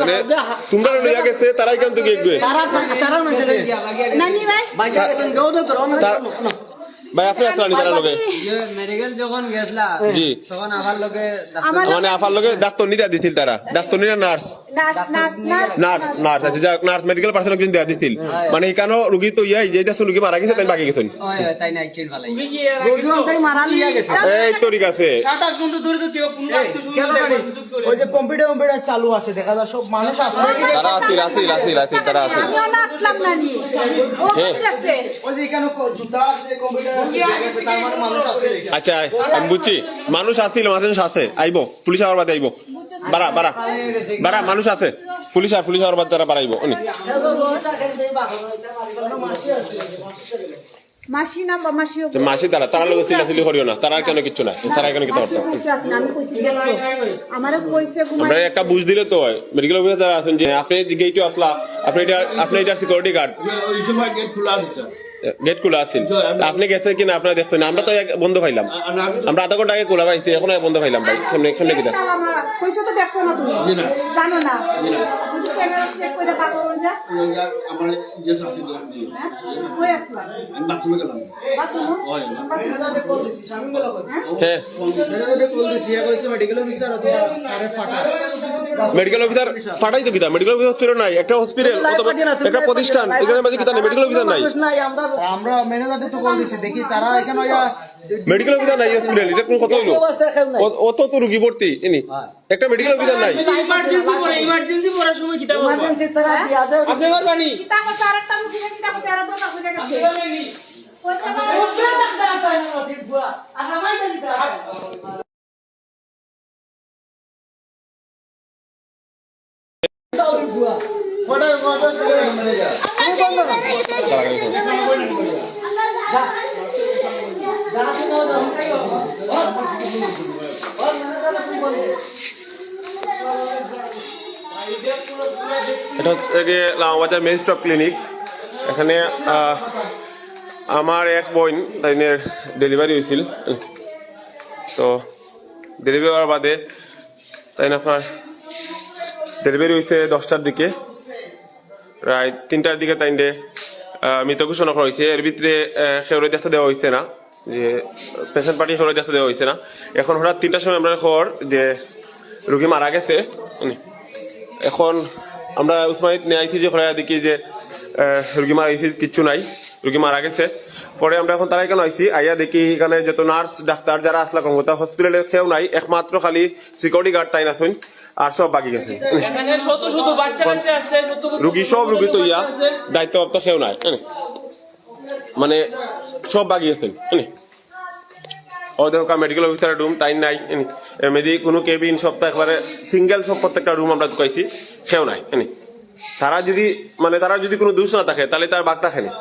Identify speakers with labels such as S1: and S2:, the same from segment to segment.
S1: মানে তোমরা লইয়া গেছে তারাই কিন্তু গেছে ভাই আপনি আসলানি তারা লগে
S2: মেডিকেল যখন গেছলা
S1: জি
S2: তখন আমার লগে
S1: মানে আফার লগে ডাক্তার নিতে দিছিল তারা ডাক্তার নিনা নার্স নার্স আছে যা নার্স মেডিকেল পার্সন একজন দেয়া দিছিল মানে এখানে রোগী তো ইয়াই যে দেশ রোগী মারা গেছে তাই বাকি গেছেন
S2: তাই নাই চিল ভালাই
S3: রোগী তাই মারা লিয়া গেছে
S1: এই তো ঠিক আছে
S2: 7-8 ঘন্টা ধরে তো কেউ কোনো আত্মীয় স্বজন
S3: ওই যে কম্পিউটার চালু আছে দেখা যায় সব মানুষ আছে
S1: তারা আছে তারা আছে
S4: আমিও নাচলাম না নি ও ঠিক আছে
S3: ওই যে এখানে জুতা আছে কম্পিউটার আছে তার মানে মানুষ আছে
S1: আচ্ছা আমি বুঝছি মানুষ আছিল মানুষ আছে আইবো পুলিশ আবার বাদে আইবো বাড়া মানুষ আছে পুলিশ আবার বাদে তারা বাড়াইবো উনি
S4: মাসি না মাসিও
S1: মাসি তারা লোক চিল্লাচিল্লি করিও না তারা কেন কিচ্ছু না তারা এখানে কিছু করতে
S4: আমি কইছি দেখো আমারে কইছে
S1: আমরা একটা বুঝ দিলে তো হয় মেডিকেল অফিসার যারা আছেন যে আপনি যে গেটে আসলা আপনি এটা সিকিউরিটি গার্ড
S5: ওই সময় গেট খোলা আছে
S1: গেট খোলা আছে আপনি গেছেন কিনা আপনারা দেখছেন আমরা তো বন্ধ পাইলাম আমরা আধা ঘন্টা আগে খোলা পাইছি এখন বন্ধ পাইলাম ভাই সামনে কি
S4: কইছো তো দেখছো না তুমি জানো না তুমি ক্যামেরা চেক করে পাবো যা
S5: আমার যে শাসি জি
S4: কই আসলা
S5: আমি বাথরুমে গেলাম
S4: বাথরুম
S5: ওই
S1: হ্যাঁ মেডিকেল অফিসার ফাটাই তো কিতা মেডিকেল অফিসার নাই একটা হসপিটাল একটা প্রতিষ্ঠান এখানে মাঝে কিতা মেডিকেল অফিসার নাই
S3: আমরা ম্যানেজারকে তো কল দিছি দেখি তারা এখানে
S1: মেডিকেল অফিসার নাই হসপিটাল এটা কোন কথা হইলো অত তো রোগী ভর্তি ইনি একটা মেডিকেল অফিসার নাই
S2: ইমার্জেন্সি পড়ার সময় কিতা বলবো
S3: ইমার্জেন্সি তারা দিয়া দেয়
S2: আপনি পারবানি
S4: কিতা কত আরেকটা মুখে কিতা কত আর দরকার হয়ে গেছে কইছে
S1: এটা হচ্ছে গিয়ে লামাবাজার মেন স্টপ ক্লিনিক এখানে আমার এক বোন তাইনের ডেলিভারি হয়েছিল তো ডেলিভারি হওয়ার বাদে তাই আপনার ডেলিভারি হয়েছে 10টার দিকে প্রায় 3টার দিকে তাইনে মৃত ঘোষণা করা হয়েছে এর ভিতরে সেওরে দেখতে দেওয়া হয়েছে না যে পেশেন্ট পার্টি সেওরে দেখতে দেওয়া হয়েছে না এখন হঠাৎ 3টার সময় আমরা খবর যে রোগী মারা গেছে এখন আমরা উসমানিত নিয়ে আইছি যে খরা দেখি যে রোগী মারা গেছে কিচ্ছু নাই রোগী মারা গেছে পরে আমরা এখন তারাই কেন আইছি আইয়া দেখি এখানে যত নার্স ডাক্তার যারা আসলা কর্মকর্তা হসপিটালের কেউ নাই একমাত্র খালি সিকিউরিটি গার্ড টাইন আসুন আর সব বাকি গেছে রুগী সব রুগী তো ইয়া দায়িত্বপ্রাপ্ত কেউ নাই মানে সব বাকি গেছেন ওদের মেডিকেল অফিসার রুম টাইম নাই এমনি কোনো কেবিন সব তো একবারে সিঙ্গেল সব প্রত্যেকটা রুম আমরা ঢুকাইছি সেও নাই তারা যদি কোনো দোষ না থাকে তাহলে তার বাগ থাকে না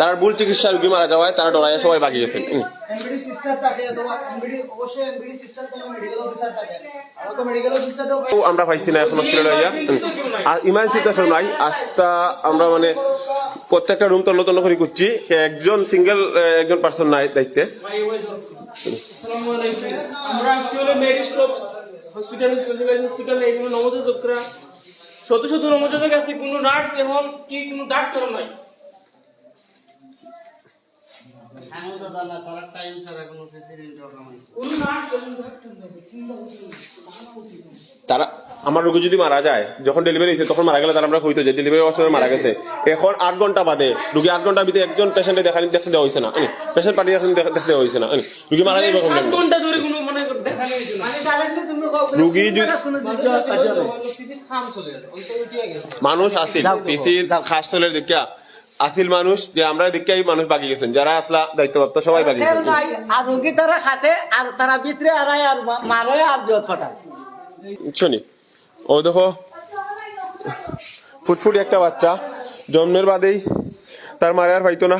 S1: তার ভুল চিকিৎসা রোগী মারা যাওয়ায় তারা ডরাইয়া সবাই বাকি গেছেন আমরা পাইছি না এখন ইমার্জেন্সি তো নাই আস্তা আমরা মানে প্রত্যেকটা রুম তন্ন তন্ন করে করছি একজন সিঙ্গেল একজন পার্সন নাই দায়িত্বে
S2: শত নবজাতক আছে কোনো নার্স এবং কি কোনো ডাক্তার নাই
S1: তারা আমার রোগী যদি মারা যায় যখন ডেলিভারি হয়েছে তখন মারা গেলে তারা আমরা হইতো যে ডেলিভারি হওয়ার সময় মারা গেছে এখন 8 ঘন্টা বাদে রোগী 8 ঘন্টার ভিতরে একজন পেশেন্টে দেখতে দেওয়া হয়েছে না পেশেন্ট পার্টি দেখতে দেওয়া হয়েছে না রোগী মারা গেলে রোগী মানুষ আসিল পিসির খাস চলের দেখা আসিল মানুষ যে আমরা দেখে মানুষ বাকি গেছেন যারা আসলা দায়িত্বপ্রাপ্ত সবাই বাকি গেছেন
S3: আর রোগী তারা খাটে আর তারা ভিতরে আর মারে আর জোর ফাটায়
S1: শুনি ও দেখো ফুটফুটি একটা বাচ্চা জন্মের বাদেই তার মারে আর পাইতো না